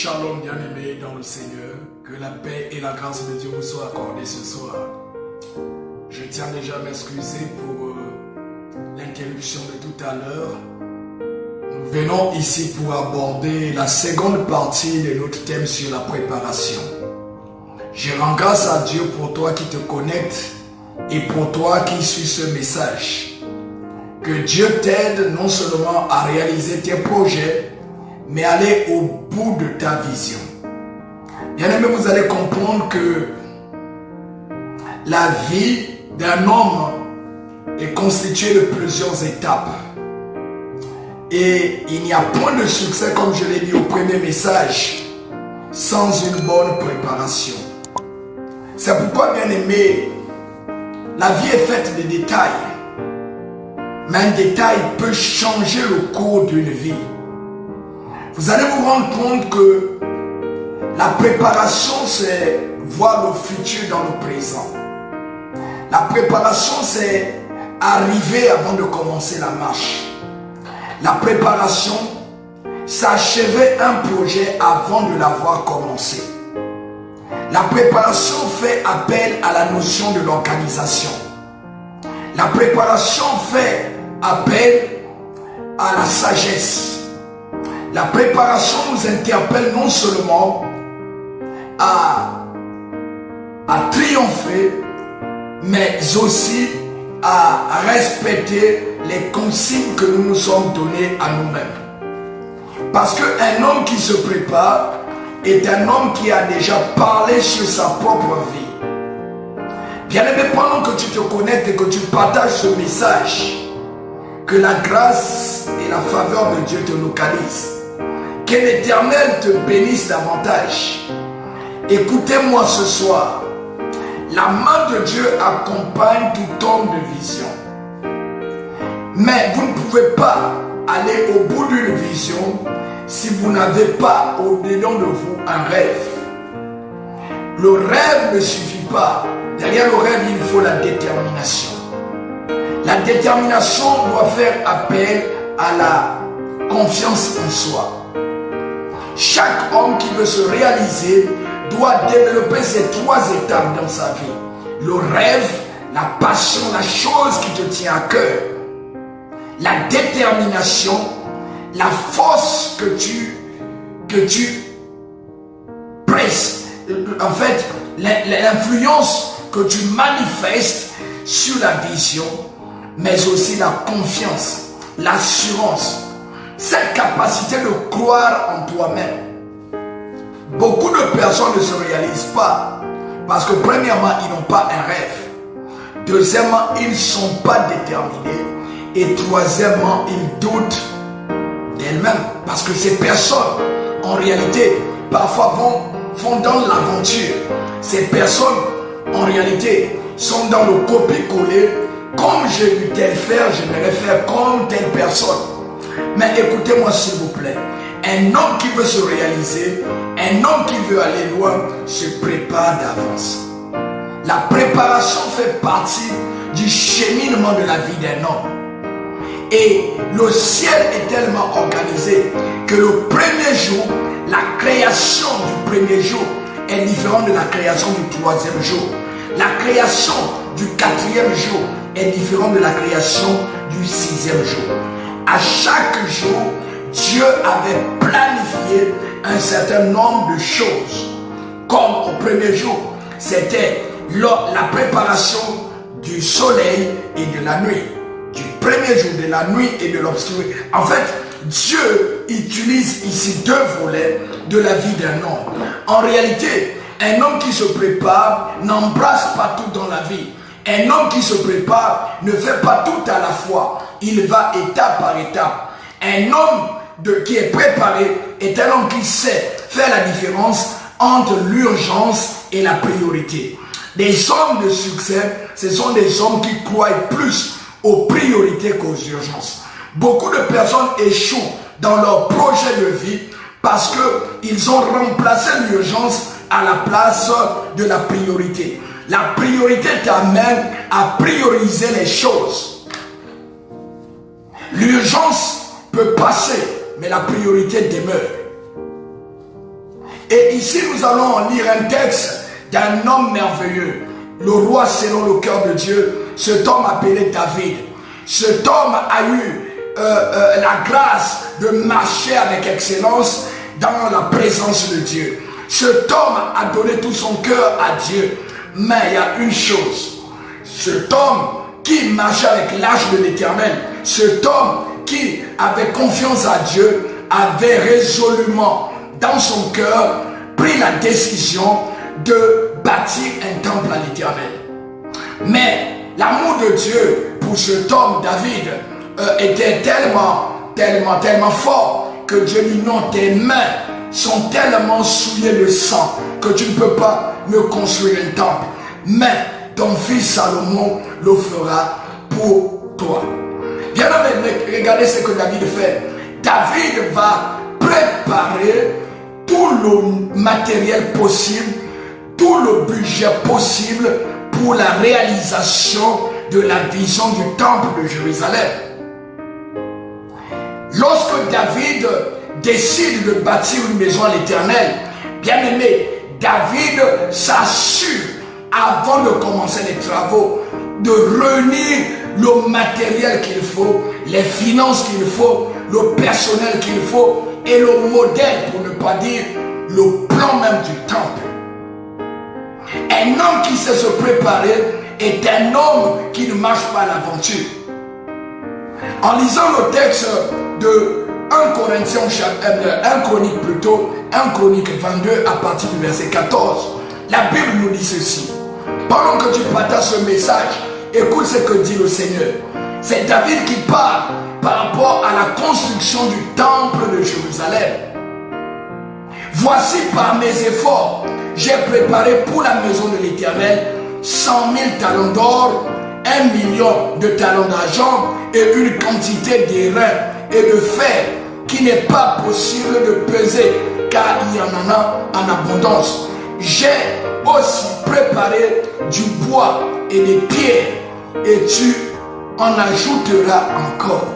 Shalom bien-aimés dans le Seigneur, que la paix et la grâce de Dieu vous soient accordées ce soir. Je tiens déjà à m'excuser pour l'interruption de tout à l'heure. Nous venons ici pour aborder la seconde partie de notre thème sur la préparation. Je rends grâce à Dieu pour toi qui te connectes et pour toi qui suis ce message. Que Dieu t'aide non seulement à réaliser tes projets, mais aller au bout de ta vision. Bien-aimés, vous allez comprendre que la vie d'un homme est constituée de plusieurs étapes. Et il n'y a point de succès, comme je l'ai dit au premier message, sans une bonne préparation. C'est pourquoi, bien-aimés, la vie est faite de détails. Mais un détail peut changer le cours d'une vie. Vous allez vous rendre compte que la préparation, c'est voir le futur dans le présent. La préparation, c'est arriver avant de commencer la marche. La préparation, c'est achever un projet avant de l'avoir commencé. La préparation fait appel à la notion de l'organisation. La préparation fait appel à la sagesse. La préparation nous interpelle non seulement à triompher, mais aussi à respecter les consignes que nous nous sommes données à nous-mêmes. Parce qu'un homme qui se prépare est un homme qui a déjà parlé sur sa propre vie. Bien-aimé, pendant que tu te connectes et que tu partages ce message, que la grâce et la faveur de Dieu te localisent. Que l'Éternel te bénisse davantage. Écoutez-moi ce soir. La main de Dieu accompagne tout homme de vision. Mais vous ne pouvez pas aller au bout d'une vision si vous n'avez pas au-dedans de vous un rêve. Le rêve ne suffit pas. Derrière le rêve, il faut la détermination. La détermination doit faire appel à la confiance en soi. Chaque homme qui veut se réaliser doit développer ces trois étapes dans sa vie. Le rêve, la passion, la chose qui te tient à cœur. La détermination, la force que tu presses. En fait, l'influence que tu manifestes sur la vision, mais aussi la confiance, l'assurance. Cette capacité de croire en toi-même. Beaucoup de personnes ne se réalisent pas parce que premièrement, ils n'ont pas un rêve. Deuxièmement, ils ne sont pas déterminés. Et troisièmement, ils doutent d'elles-mêmes. Parce que ces personnes, en réalité, parfois font dans l'aventure. Ces personnes, en réalité, sont dans le copier-coller. Comme j'ai vu tel faire, j'aimerais faire comme telle personne. Mais écoutez-moi s'il vous plaît, un homme qui veut se réaliser, un homme qui veut aller loin, se prépare d'avance. La préparation fait partie du cheminement de la vie d'un homme. Et le ciel est tellement organisé que le premier jour, la création du premier jour est différente de la création du troisième jour. La création du quatrième jour est différente de la création du sixième jour. À chaque jour, Dieu avait planifié un certain nombre de choses. Comme au premier jour, c'était la préparation du soleil et de la nuit. Du premier jour, de la nuit et de l'obscurité. En fait, Dieu utilise ici deux volets de la vie d'un homme. En réalité, un homme qui se prépare n'embrasse pas tout dans la vie. Un homme qui se prépare ne fait pas tout à la fois. Il va étape par étape. Un homme qui est préparé est un homme qui sait faire la différence entre l'urgence et la priorité. Des hommes de succès, ce sont des hommes qui croient plus aux priorités qu'aux urgences. Beaucoup de personnes échouent dans leur projet de vie parce qu'ils ont remplacé l'urgence à la place de la priorité. La priorité t'amène à prioriser les choses. L'urgence peut passer, mais la priorité demeure. Et ici, nous allons lire un texte d'un homme merveilleux, le roi selon le cœur de Dieu, cet homme appelé David. Cet homme a eu la grâce de marcher avec excellence dans la présence de Dieu. Cet homme a donné tout son cœur à Dieu. Mais il y a une chose, cet homme qui marchait avec l'âge de l'Éternel, cet homme qui avait confiance à Dieu, avait résolument dans son cœur pris la décision de bâtir un temple à l'Éternel. Mais l'amour de Dieu pour cet homme, David, était tellement fort que Dieu lui dit non, tes mains sont tellement souillées de sang que tu ne peux pas me construire un temple. Mais ton fils Salomon le fera pour toi. Bien aimé, regardez ce que David fait. David va préparer tout le matériel possible, tout le budget possible pour la réalisation de la vision du temple de Jérusalem. Lorsque David décide de bâtir une maison à l'Éternel, bien aimé, David s'assure avant de commencer les travaux de réunir le matériel qu'il faut, les finances qu'il faut, le personnel qu'il faut et le modèle, pour ne pas dire le plan même du temple. Un homme qui sait se préparer est un homme qui ne marche pas à l'aventure. En lisant le texte de 1 Corinthiens, 1 Chronique 22 à partir du verset 14, la Bible nous dit ceci. Pendant que tu partages ce message, écoute ce que dit le Seigneur. C'est David qui parle par rapport à la construction du temple de Jérusalem. Voici par mes efforts, j'ai préparé pour la maison de l'Éternel 100 000 talents d'or, 1 million de talents d'argent et une quantité d'airain et de fer qui n'est pas possible de peser car il y en a en abondance. J'ai aussi préparé du bois et des pierres et tu en ajouteras encore.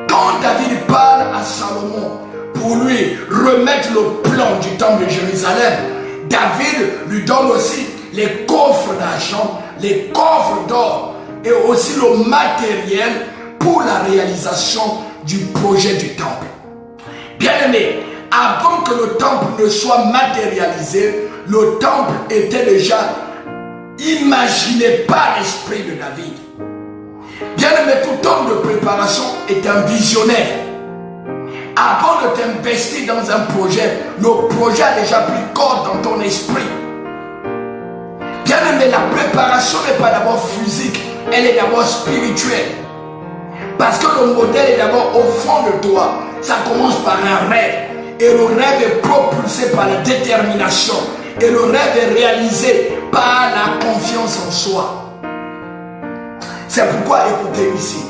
Quand David parle à Salomon pour lui remettre le plan du temple de Jérusalem, David lui donne aussi les coffres d'argent, les coffres d'or et aussi le matériel pour la réalisation du projet du temple. Bien aimé, avant que le temple ne soit matérialisé, le temple était déjà imaginé par l'esprit de David. Bien aimé, tout homme de préparation est un visionnaire. Avant de t'investir dans un projet, le projet a déjà pris corps dans ton esprit. Bien aimé, la préparation n'est pas d'abord physique, elle est d'abord spirituelle. Parce que le modèle est d'abord au fond de toi. Ça commence par un rêve. Et le rêve est propulsé par la détermination. Et le rêve est réalisé par la confiance en soi. C'est pourquoi, écoutez ici,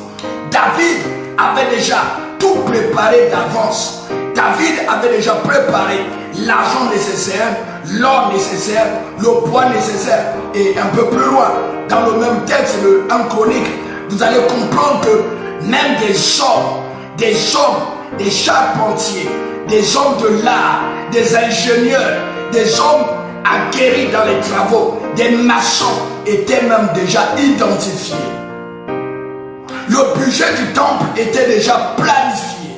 David avait déjà tout préparé d'avance. David avait déjà préparé l'argent nécessaire, l'or nécessaire, le bois nécessaire. Et un peu plus loin, dans le même texte de 1 Chronique, vous allez comprendre que même des charpentiers, des hommes de l'art, des ingénieurs, des hommes aguerris dans les travaux, des maçons étaient même déjà identifiés. Le budget du temple était déjà planifié.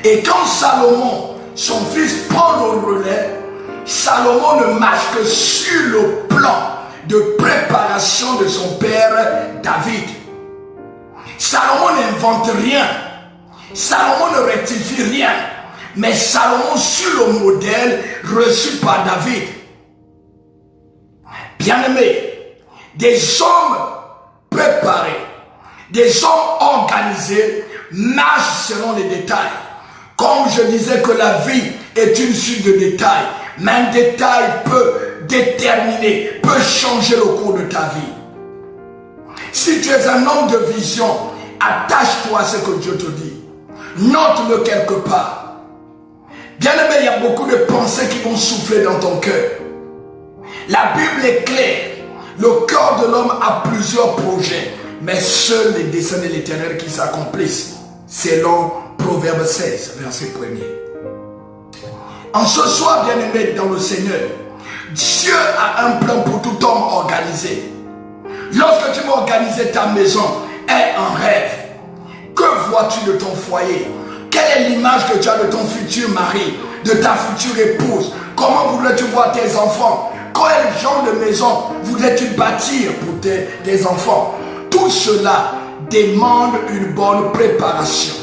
Et quand Salomon, son fils, prend le relais, Salomon ne marche que sur le plan de préparation de son père David. Salomon n'invente rien. Salomon ne rectifie rien. Mais Salomon suit le modèle reçu par David. Bien-aimés, des hommes préparés, des hommes organisés marchent selon les détails. Comme je disais que la vie est une suite de détails, mais un détail peut déterminer, peut changer le cours de ta vie. Si tu es un homme de vision, attache-toi à ce que Dieu te dit. Note-le quelque part. Bien aimé, il y a beaucoup de pensées qui vont souffler dans ton cœur. La Bible est claire. Le cœur de l'homme a plusieurs projets, mais seuls les desseins de l'Éternel qui s'accomplissent. Selon Proverbe 16, verset 1er. En ce soir, bien-aimé dans le Seigneur, Dieu a un plan pour tout homme organisé. Lorsque tu vas organiser ta maison, aie un rêve. Que vois-tu de ton foyer? Quelle est l'image que tu as de ton futur mari, de ta future épouse? Comment voudrais-tu voir tes enfants? Quel genre de maison voudrais-tu bâtir pour tes enfants? Tout cela demande une bonne préparation.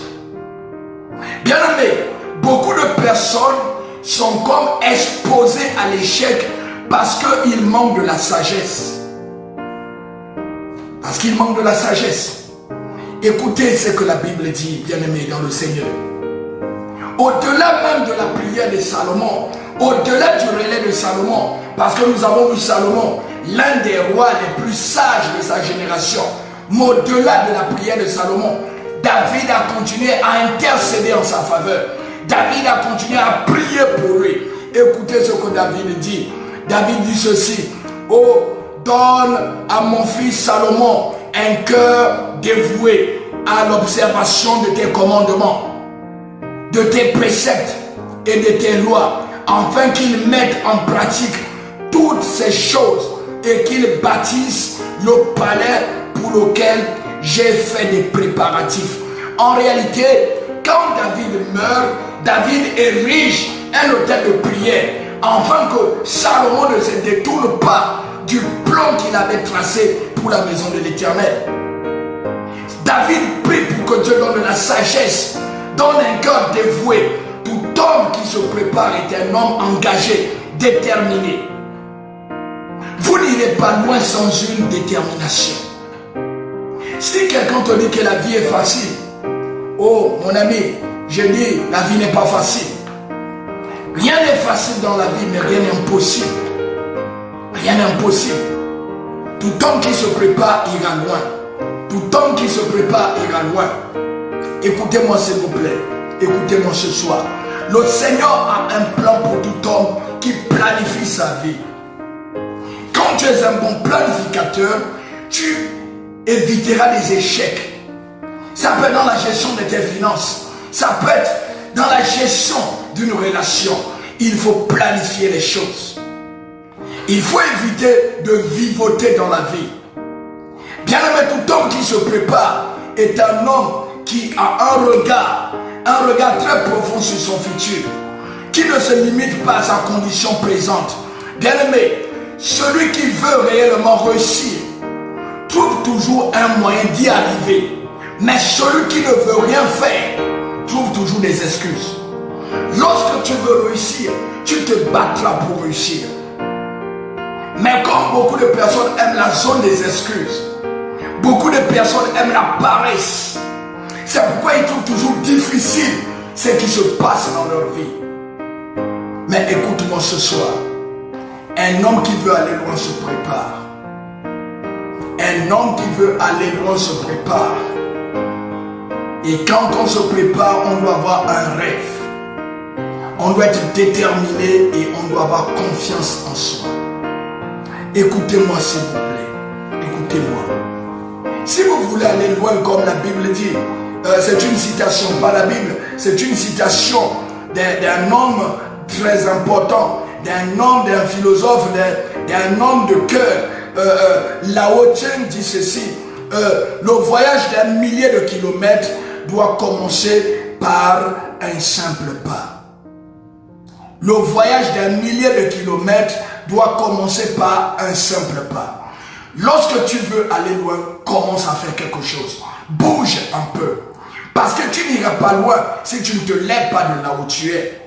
Bien-aimé, beaucoup de personnes sont comme exposées à l'échec parce qu'ils manquent de la sagesse. Parce qu'ils manquent de la sagesse. Écoutez ce que la Bible dit, bien-aimé dans le Seigneur. Au-delà même de la prière de Salomon, au-delà du relais de Salomon, parce que nous avons vu Salomon, l'un des rois les plus sages de sa génération, mais au-delà de la prière de Salomon, David a continué à intercéder en sa faveur. David a continué à prier pour lui. Écoutez ce que David dit. David dit ceci: oh, donne à mon fils Salomon un cœur dévoué à l'observation de tes commandements, de tes préceptes et de tes lois, afin qu'il mette en pratique toutes ces choses et qu'il bâtisse le palais pour lequel j'ai fait des préparatifs. En réalité, quand David meurt, David érige un autel de prière, afin que Salomon ne se détourne pas du plan qu'il avait tracé pour la maison de l'Éternel. David prie pour que Dieu donne la sagesse, donne un cœur dévoué. Tout homme qui se prépare est un homme engagé, déterminé. Vous n'irez pas loin sans une détermination. Si quelqu'un te dit que la vie est facile, oh mon ami, je dis, la vie n'est pas facile. Rien n'est facile dans la vie, mais rien n'est impossible. Rien n'est impossible. Tout homme qui se prépare ira loin. Tout homme qui se prépare ira loin. Écoutez-moi s'il vous plaît. Écoutez-moi ce soir. Le Seigneur a un plan pour tout homme qui planifie sa vie. Quand tu es un bon planificateur, tu éviteras des échecs. Ça peut être dans la gestion de tes finances. Ça peut être dans la gestion d'une relation. Il faut planifier les choses. Il faut éviter de vivoter dans la vie. Bien-aimé, tout homme qui se prépare est un homme qui a un regard très profond sur son futur, qui ne se limite pas à sa condition présente. Bien-aimé, celui qui veut réellement réussir trouve toujours un moyen d'y arriver. Mais celui qui ne veut rien faire trouve toujours des excuses. Lorsque tu veux réussir, tu te battras pour réussir. Mais comme beaucoup de personnes aiment la zone des excuses, beaucoup de personnes aiment la paresse, c'est pourquoi ils trouvent toujours difficile ce qui se passe dans leur vie. Mais écoute-moi ce soir, un homme qui veut aller loin se prépare. Un homme qui veut aller loin se prépare. Et quand on se prépare, on doit avoir un rêve. On doit être déterminé et on doit avoir confiance en soi. Écoutez-moi s'il vous plaît. Écoutez-moi. Si vous voulez aller loin comme la Bible dit, c'est une citation, pas la Bible, c'est une citation d'un homme très important, d'un homme, d'un philosophe, d'un homme de cœur. Lao Tse dit ceci: le voyage d'un millier de kilomètres doit commencer par un simple pas. Le voyage d'un millier de kilomètres doit commencer par un simple pas. Lorsque tu veux aller loin, commence à faire quelque chose. Bouge un peu. Parce que tu n'iras pas loin si tu ne te lèves pas de là où tu es.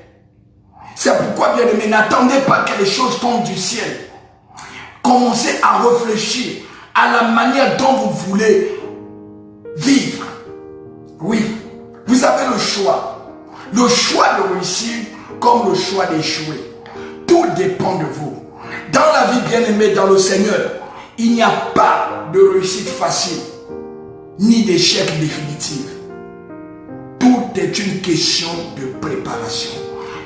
C'est pourquoi, bien aimé, n'attendez pas que les choses tombent du ciel. Commencez à réfléchir à la manière dont vous voulez vivre. Oui, vous avez le choix. Le choix de réussir comme le choix d'échouer. Tout dépend de vous. Dans la vie, bien aimée, dans le Seigneur, il n'y a pas de réussite facile, ni d'échec définitif. Tout est une question de préparation.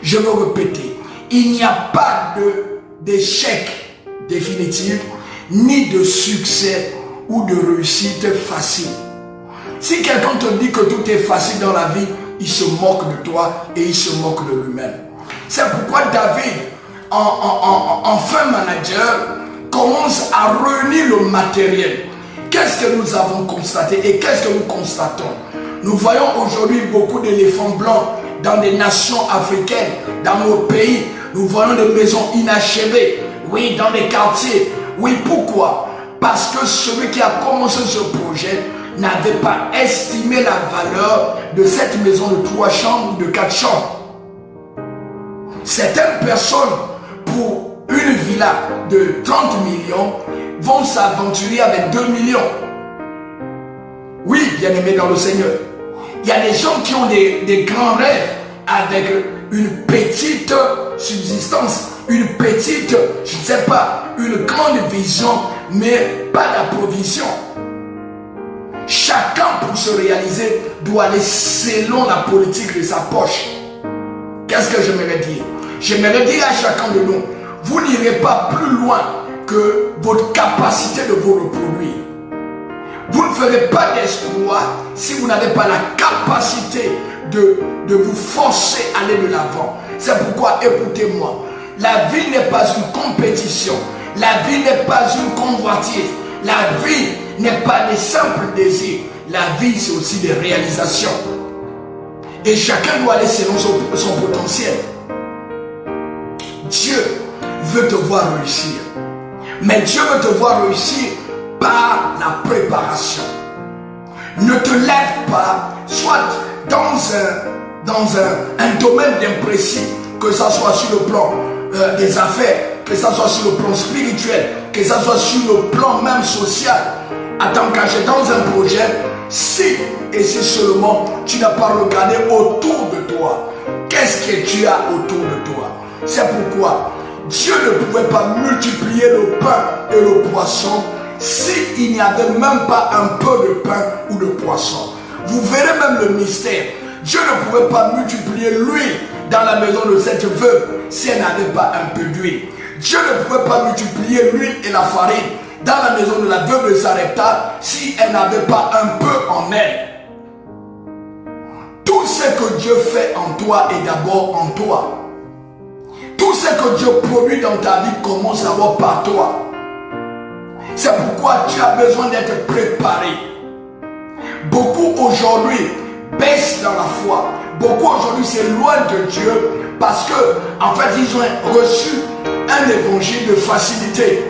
Je veux répéter, il n'y a pas d'échec définitif, ni de succès ou de réussite facile. Si quelqu'un te dit que tout est facile dans la vie, il se moque de toi et il se moque de lui-même. C'est pourquoi David, en fin manager, commence à réunir le matériel. Qu'est-ce que nous avons constaté et qu'est-ce que nous constatons? Nous voyons aujourd'hui beaucoup d'éléphants blancs dans des nations africaines, dans nos pays. Nous voyons des maisons inachevées, oui, dans les quartiers. Oui, pourquoi? Parce que celui qui a commencé ce projet n'avait pas estimé la valeur de cette maison de 3 chambres ou de 4 chambres. Certaines personnes, pour une villa de 30 millions, vont s'aventurer avec 2 millions. Oui, bien-aimés dans le Seigneur. Il y a des gens qui ont des grands rêves avec une petite subsistance, une petite, je ne sais pas, une grande vision, mais pas la provision. Chacun pour se réaliser doit aller selon la politique de sa poche. Qu'est-ce que j'aimerais dire? J'aimerais dire à chacun de nous, vous n'irez pas plus loin que votre capacité de vous reproduire. Vous ne ferez pas d'exploit si vous n'avez pas la capacité de vous forcer à aller de l'avant. C'est pourquoi, écoutez-moi, la vie n'est pas une compétition. La vie n'est pas une convoitise. La vie n'est pas des simples désirs. La vie, c'est aussi des réalisations. Et chacun doit aller selon son potentiel. Dieu veut te voir réussir. Mais Dieu veut te voir réussir par la préparation. Ne te lève pas, soit dans un domaine d'imprécis, que ça soit sur le plan des affaires, que ça soit sur le plan spirituel, que ça soit sur le plan même social, à t'engager dans un projet, si et si seulement tu n'as pas regardé autour de toi. Qu'est-ce que tu as autour de toi? C'est pourquoi Dieu ne pouvait pas multiplier le pain et le poisson s'il n'y avait même pas un peu de pain ou de poisson. Vous verrez même le mystère. Dieu ne pouvait pas multiplier l'huile dans la maison de cette veuve si elle n'avait pas un peu d'huile. Dieu ne pouvait pas multiplier l'huile et la farine dans la maison de la veuve de Sarepta si elle n'avait pas un peu en elle. Tout ce que Dieu fait en toi est d'abord en toi. Tout ce que Dieu produit dans ta vie commence d'abord par toi. C'est pourquoi tu as besoin d'être préparé. Beaucoup aujourd'hui baissent dans la foi. Beaucoup aujourd'hui s'éloignent de Dieu parce que, en fait, ils ont reçu un évangile de facilité,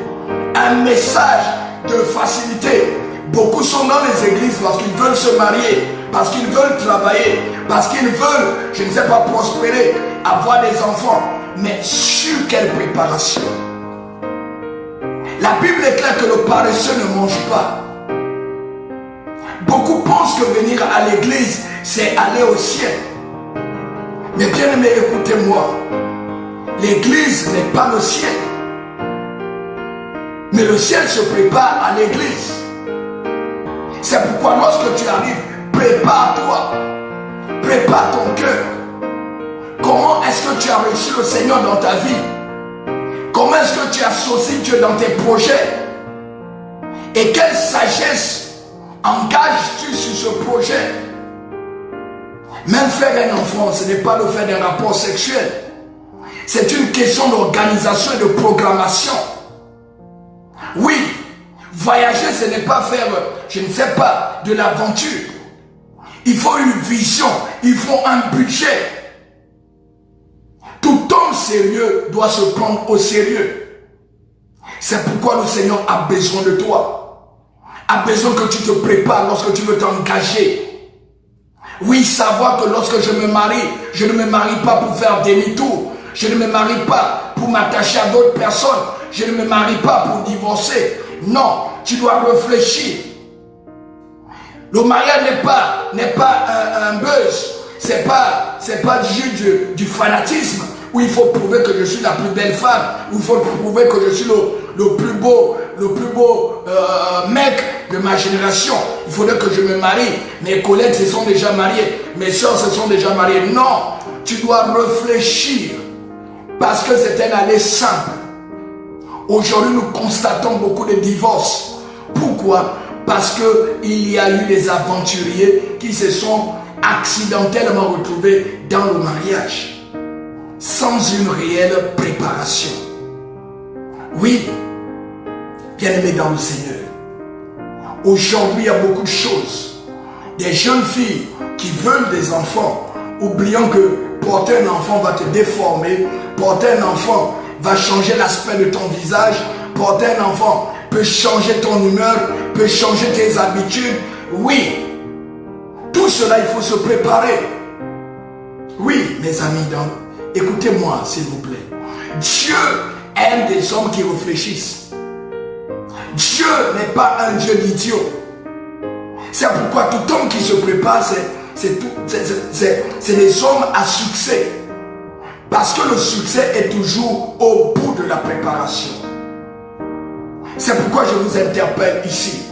un message de facilité. Beaucoup sont dans les églises parce qu'ils veulent se marier, parce qu'ils veulent travailler, parce qu'ils veulent, je ne sais pas, prospérer, avoir des enfants. Mais sur quelle préparation? La Bible est claire que le paresseux ne mange pas. Beaucoup pensent que venir à l'église, c'est aller au ciel. Mais bien aimé, écoutez-moi. L'église n'est pas le ciel. Mais le ciel se prépare à l'église. C'est pourquoi lorsque tu arrives, prépare-toi. Prépare ton cœur. Comment est-ce que tu as reçu le Seigneur dans ta vie? Comment est-ce que tu associes Dieu dans tes projets? Et quelle sagesse engages-tu sur ce projet? Même faire un enfant, ce n'est pas le fait d'un rapport sexuel. C'est une question d'organisation et de programmation. Oui, voyager, ce n'est pas faire, je ne sais pas, de l'aventure. Il faut une vision, il faut un budget. Tout homme sérieux doit se prendre au sérieux. C'est pourquoi le Seigneur a besoin de toi. A besoin que tu te prépares lorsque tu veux t'engager. Oui, savoir que lorsque je me marie, je ne me marie pas pour faire demi-tour. Je ne me marie pas pour m'attacher à d'autres personnes. Je ne me marie pas pour divorcer. Non, tu dois réfléchir. Le mariage n'est pas un buzz. C'est pas juste du fanatisme où il faut prouver que je suis la plus belle femme, où il faut prouver que je suis le plus beau mec de ma génération. Il faudrait que je me marie. Mes collègues se sont déjà mariés, mes soeurs se sont déjà mariées. Non, tu dois réfléchir parce que c'est un aller simple. Aujourd'hui, nous constatons beaucoup de divorces. Pourquoi? Parce qu'il y a eu des aventuriers qui se sont accidentellement retrouvés dans le mariage. sans une réelle préparation. Oui, bien-aimés dans le Seigneur, aujourd'hui il y a beaucoup de choses. Des jeunes filles qui veulent des enfants, oubliant que porter un enfant va te déformer, porter un enfant va changer l'aspect de ton visage, porter un enfant peut changer ton humeur, peut changer tes habitudes. Oui, tout cela il faut se préparer. Oui, mes amis, écoutez-moi s'il vous plaît. Dieu aime des hommes qui réfléchissent. Dieu n'est pas un Dieu d'idiot. C'est pourquoi tout homme qui se prépare, c'est des hommes à succès. Parce que le succès est toujours au bout de la préparation. C'est pourquoi je vous interpelle ici.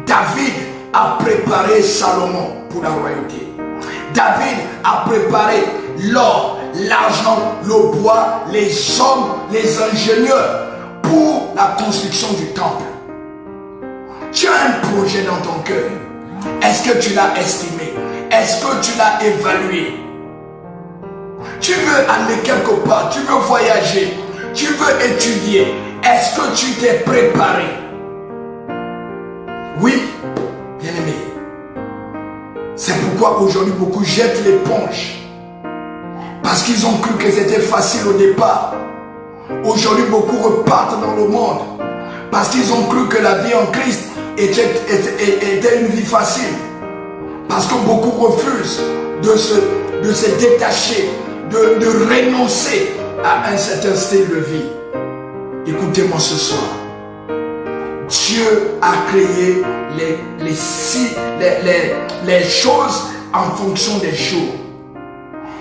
David a préparé Salomon pour la royauté. David a préparé l'or, l'argent, le bois, les hommes, les ingénieurs pour la construction du temple. Tu as un projet dans ton cœur. Est-ce que tu l'as estimé? Est-ce que tu l'as évalué? Tu veux aller quelque part, tu veux voyager, tu veux étudier. Est-ce que tu t'es préparé? Oui, bien-aimé. C'est pourquoi aujourd'hui beaucoup jettent l'éponge. Parce qu'ils ont cru que c'était facile au départ. Aujourd'hui beaucoup repartent dans le monde. Parce qu'ils ont cru que la vie en Christ était une vie facile. Parce que beaucoup refusent de se détacher, de renoncer à un certain style de vie. Écoutez-moi ce soir. Dieu a créé les choses en fonction des jours.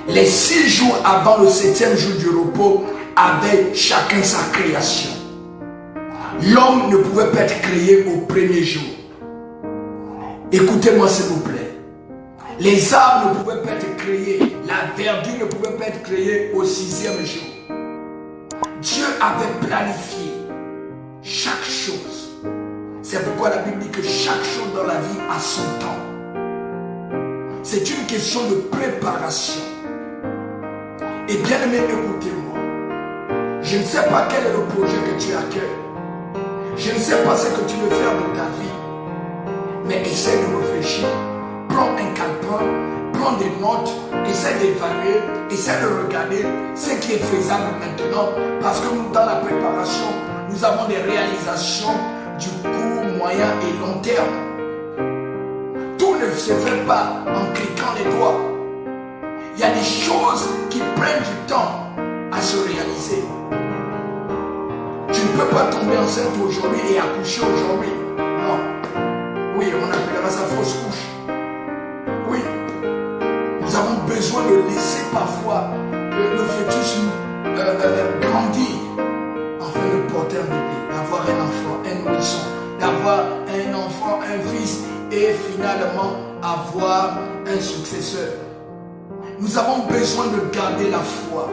Les 6 jours avant le 7e jour du repos avaient chacun sa création. L'homme ne pouvait pas être créé au premier jour. Écoutez-moi s'il vous plaît. Les arbres ne pouvaient pas être créés. La verdure ne pouvait pas être créée au 6e jour. Dieu avait planifié chaque chose. C'est pourquoi la Bible dit que chaque chose dans la vie a son temps. C'est une question de préparation. Et bien aimé, écoutez-moi. Je ne sais pas quel est le projet que tu as à cœur. Je ne sais pas ce que tu veux faire de ta vie. Mais essaie de réfléchir. Prends un calepin, prends des notes, essaie d'évaluer, essaie de regarder ce qui est faisable maintenant. Parce que nous, dans la préparation, nous avons des réalisations du court, moyen et long terme. Tout ne se fait pas en cliquant les doigts. Il y a des choses qui prennent du temps à se réaliser. Tu ne peux pas tomber enceinte aujourd'hui et accoucher aujourd'hui. Non. Oui, on appellera ça fausse couche. Oui. Nous avons besoin de laisser parfois le fœtus grandir afin de porter un bébé, d'avoir un enfant, un nourrisson, d'avoir un enfant, un fils et finalement avoir un successeur. Nous avons besoin de garder la foi.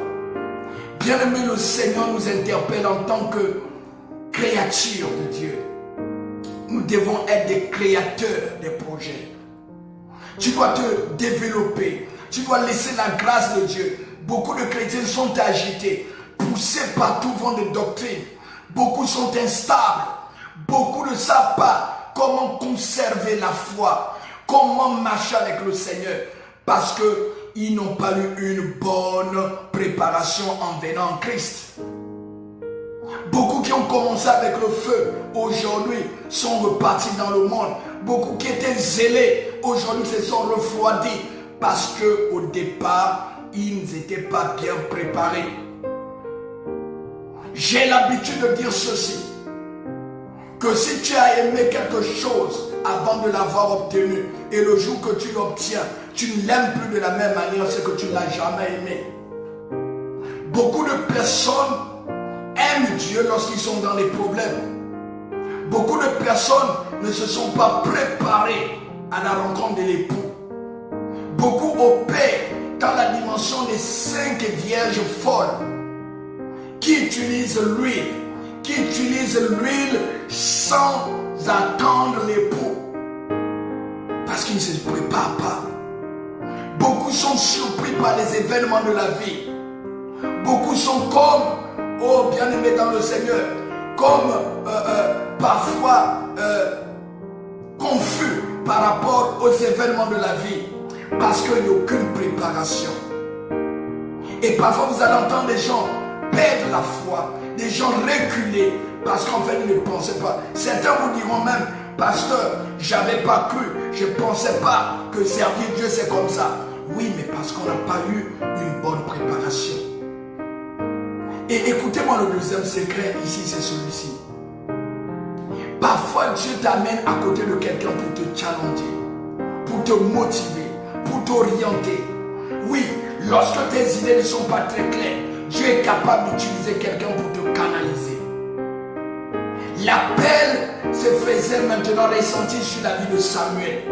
Bien-aimé, le Seigneur nous interpelle en tant que créatures de Dieu. Nous devons être des créateurs des projets. Tu dois te développer. Tu dois laisser la grâce de Dieu. Beaucoup de chrétiens sont agités, poussés par tout vent de doctrine. Beaucoup sont instables. Beaucoup ne savent pas comment conserver la foi, comment marcher avec le Seigneur. Parce qu'ils n'ont pas eu une bonne préparation en venant en Christ. Beaucoup qui ont commencé avec le feu, aujourd'hui, sont repartis dans le monde. Beaucoup qui étaient zélés, aujourd'hui se sont refroidis. Parce qu'au départ, ils n'étaient pas bien préparés. J'ai l'habitude de dire ceci. Que si tu as aimé quelque chose avant de l'avoir obtenu, et le jour que tu l'obtiens, tu ne l'aimes plus de la même manière, c'est que tu ne l'as jamais aimé. Beaucoup de personnes aiment Dieu lorsqu'ils sont dans les problèmes. Beaucoup de personnes ne se sont pas préparées à la rencontre de l'époux. Beaucoup opèrent dans la dimension des 5 vierges folles qui utilisent l'huile sans attendre l'époux. Parce qu'ils ne se préparent pas. Beaucoup sont surpris par les événements de la vie. sont comme, oh bien-aimés dans le Seigneur, comme parfois confus par rapport aux événements de la vie, parce qu'il n'y a aucune préparation. Et parfois vous allez entendre des gens perdre la foi, des gens reculer, parce qu'en fait ils ne pensaient pas. Certains vous diront même, pasteur, j'avais pas cru, je ne pensais pas que servir Dieu c'est comme ça. Oui, mais parce qu'on n'a pas eu une bonne préparation. Et écoutez-moi, le deuxième secret ici, c'est celui-ci. Parfois, Dieu t'amène à côté de quelqu'un pour te challenger, pour te motiver, pour t'orienter. Oui, lorsque tes idées ne sont pas très claires, Dieu est capable d'utiliser quelqu'un pour te canaliser. L'appel se faisait maintenant ressentir sur la vie de Samuel.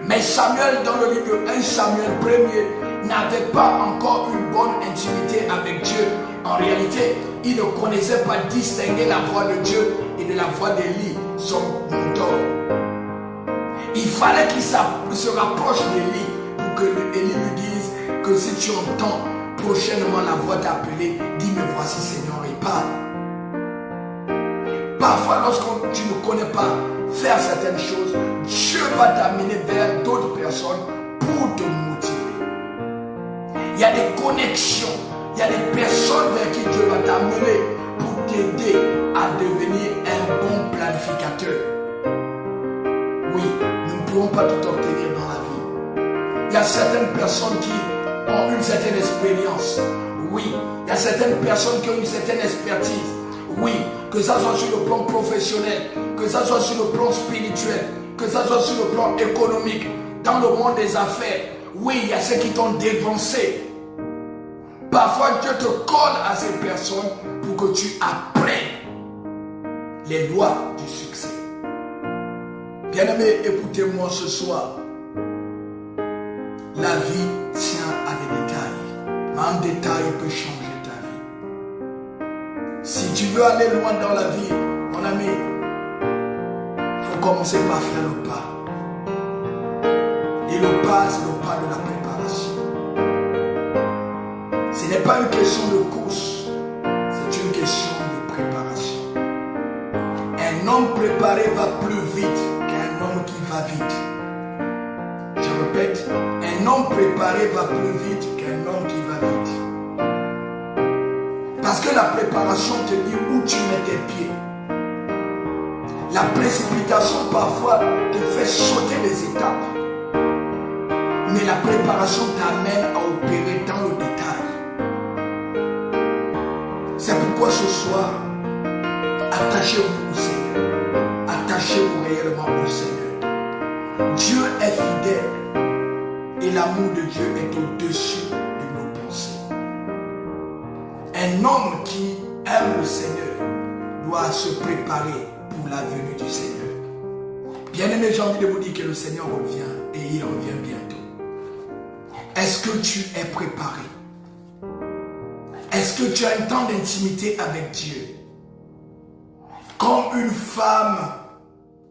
Mais Samuel, dans le livre de 1 Samuel 1er, n'avait pas encore une bonne intimité avec Dieu. En réalité, il ne connaissait pas distinguer la voix de Dieu et de la voix d'Élie, son mentor. Il fallait qu'il se rapproche d'Élie pour que Élie lui dise que si tu entends prochainement la voix t'appeler, dis-moi voici Seigneur et parle. Parfois, lorsque tu ne connais pas faire certaines choses, Dieu va t'amener vers d'autres personnes pour te motiver. Il y a des connexions, il y a des personnes vers qui Dieu va t'amener pour t'aider à devenir un bon planificateur. Oui, nous ne pouvons pas tout obtenir dans la vie. Il y a certaines personnes qui ont une certaine expérience. Oui, il y a certaines personnes qui ont une certaine expertise. Oui, que ça soit sur le plan professionnel, que ça soit sur le plan spirituel, que ça soit sur le plan économique, dans le monde des affaires. Oui, il y a ceux qui t'ont dévancé. Parfois, Dieu te colle à ces personnes pour que tu apprennes les lois du succès. Bien-aimés, écoutez-moi ce soir. La vie tient à des détails. Mais un détail peut changer. Si tu veux aller loin dans la vie, mon ami, il faut commencer par faire le pas. Et le pas, c'est le pas de la préparation. Ce n'est pas une question de course, c'est une question de préparation. Un homme préparé va plus vite qu'un homme qui va vite. Je répète, un homme préparé va plus vite qu'un homme qui va vite. Parce que la préparation te dit où tu mets tes pieds. La précipitation parfois te fait sauter les étapes. Mais la préparation t'amène à opérer dans le détail. C'est pourquoi ce soir, attachez-vous au Seigneur. Attachez-vous réellement au Seigneur. Dieu est fidèle et l'amour de Dieu est au-dessus de nos pensées. Un homme qui aime le Seigneur doit se préparer pour la venue du Seigneur. Bien-aimé, j'ai envie de vous dire que le Seigneur revient et il revient bientôt. Est-ce que tu es préparé? Est-ce que tu as un temps d'intimité avec Dieu? Comme une femme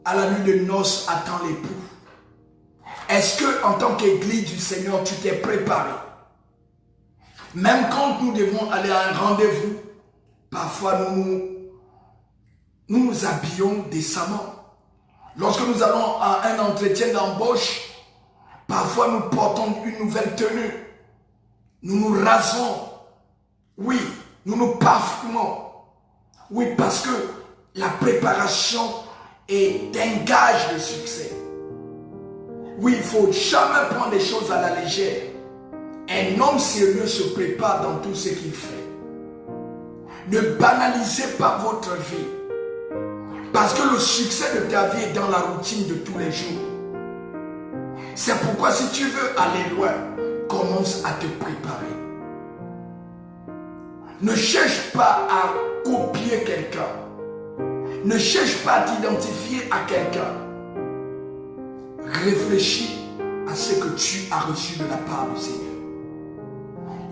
à la nuit de noces attend l'époux. Est-ce que en tant qu'église du Seigneur, tu t'es préparé? Même quand nous devons aller à un rendez-vous, parfois nous nous habillons décemment. Lorsque nous allons à un entretien d'embauche, parfois nous portons une nouvelle tenue. Nous nous rasons. Oui, nous nous parfumons. Oui, parce que la préparation est un gage de succès. Oui, il ne faut jamais prendre les choses à la légère. Un homme sérieux se prépare dans tout ce qu'il fait. Ne banalisez pas votre vie. Parce que le succès de ta vie est dans la routine de tous les jours. C'est pourquoi si tu veux aller loin, commence à te préparer. Ne cherche pas à copier quelqu'un. Ne cherche pas à t'identifier à quelqu'un. Réfléchis à ce que tu as reçu de la part du Seigneur.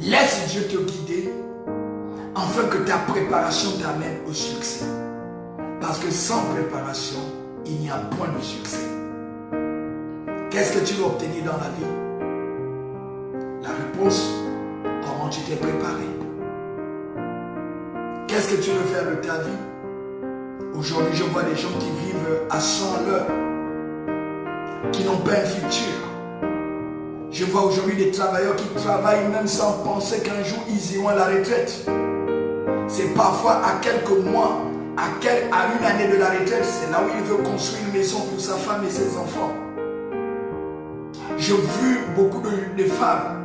Laisse Dieu te guider afin que ta préparation t'amène au succès. Parce que sans préparation, il n'y a point de succès. Qu'est-ce que tu veux obtenir dans la vie? La réponse, comment tu t'es préparé? Qu'est-ce que tu veux faire de ta vie? Aujourd'hui, je vois des gens qui vivent à 100 à l'heure, qui n'ont pas un futur. Je vois aujourd'hui des travailleurs qui travaillent même sans penser qu'un jour ils iront à la retraite. C'est parfois à quelques mois, à une année de la retraite, c'est là où il veut construire une maison pour sa femme et ses enfants. J'ai vu beaucoup de femmes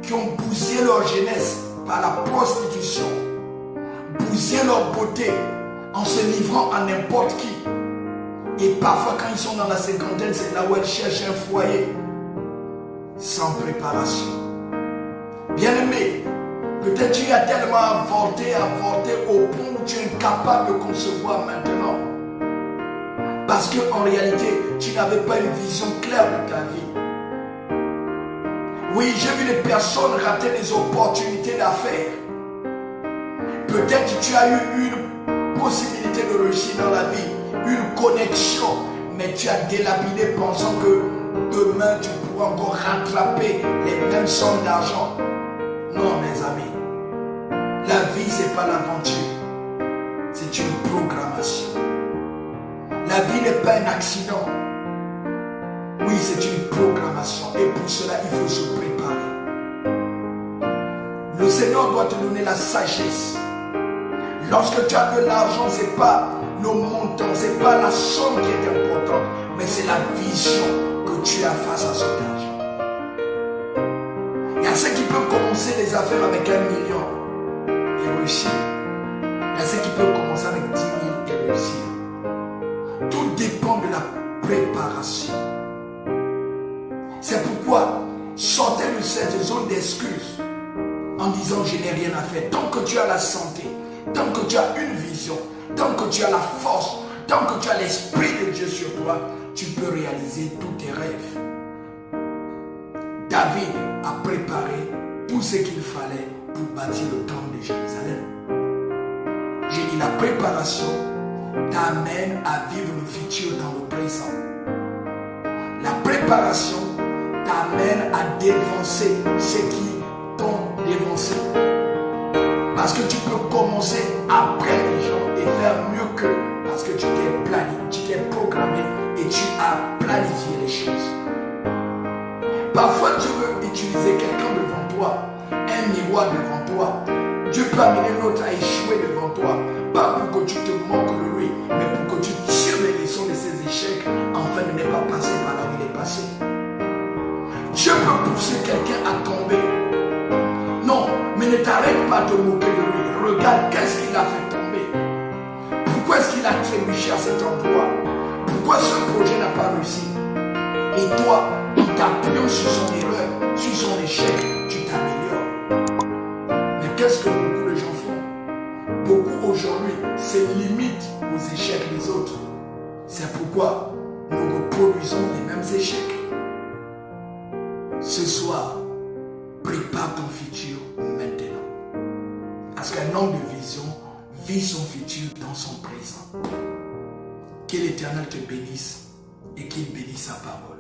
qui ont bousillé leur jeunesse par la prostitution, bousillé leur beauté en se livrant à n'importe qui. Et parfois quand ils sont dans la cinquantaine, c'est là où elles cherchent un foyer sans préparation. Bien-aimé, peut-être tu as tellement avorté au point où tu es incapable de concevoir maintenant. Parce qu'en réalité, tu n'avais pas une vision claire de ta vie. Oui, j'ai vu des personnes rater des opportunités d'affaires. Peut-être tu as eu une possibilité de réussir dans la vie, une connexion, mais tu as délapidé pensant que demain tu pourras encore rattraper les mêmes sommes d'argent. Non, mes amis, la vie c'est pas l'aventure, c'est une programmation. La vie n'est pas un accident. Oui, c'est une programmation et pour cela il faut se préparer. Le Seigneur doit te donner la sagesse. Lorsque tu as de l'argent, ce n'est pas le montant, ce n'est pas la somme qui est importante, mais c'est la vision que tu as face à cet argent. Il y a ceux qui peuvent commencer les affaires avec 1 million et réussir. Il y a ceux qui peuvent commencer avec 10 000 et réussir. Tout dépend de la préparation. C'est pourquoi sortez de cette zone d'excuses en disant je n'ai rien à faire. Tant que tu as la santé, tant que tu as une vision, tant que tu as la force, tant que tu as l'Esprit de Dieu sur toi, tu peux réaliser tous tes rêves. David a préparé tout ce qu'il fallait pour bâtir le temple de Jérusalem. J'ai dit la préparation t'amène à vivre le futur dans le présent. La préparation t'amène à dévancer ceux qui t'ont dévancé. Parce que tu peux commencer après les gens et faire mieux qu'eux. Parce que tu t'es planifié, tu t'es programmé et tu as planifié les choses. Parfois, Dieu veut utiliser quelqu'un devant toi, un miroir devant toi. Dieu peut amener l'autre à échouer devant toi. Pas pour que tu te moques de lui, mais pour que tu tires les leçons de ses échecs afin de ne pas passer par là où il est passé. Dieu peut pousser quelqu'un à tomber. Non, mais ne t'arrête pas de moquer de lui. Regarde qu'est-ce qu'il a fait tomber. Pourquoi est-ce qu'il a trébuché à cet endroit? Pourquoi ce projet n'a pas réussi? Et toi, en t'appuyant sur son erreur, sur son échec, tu t'améliores. Mais qu'est-ce que beaucoup de gens font? Beaucoup aujourd'hui se limitent aux échecs des autres. C'est pourquoi nous reproduisons les mêmes échecs. Ce soir, prépare ton futur maintenant. Parce qu'un homme de vision vit son futur dans son présent. Que l'Éternel te bénisse et qu'il bénisse sa parole.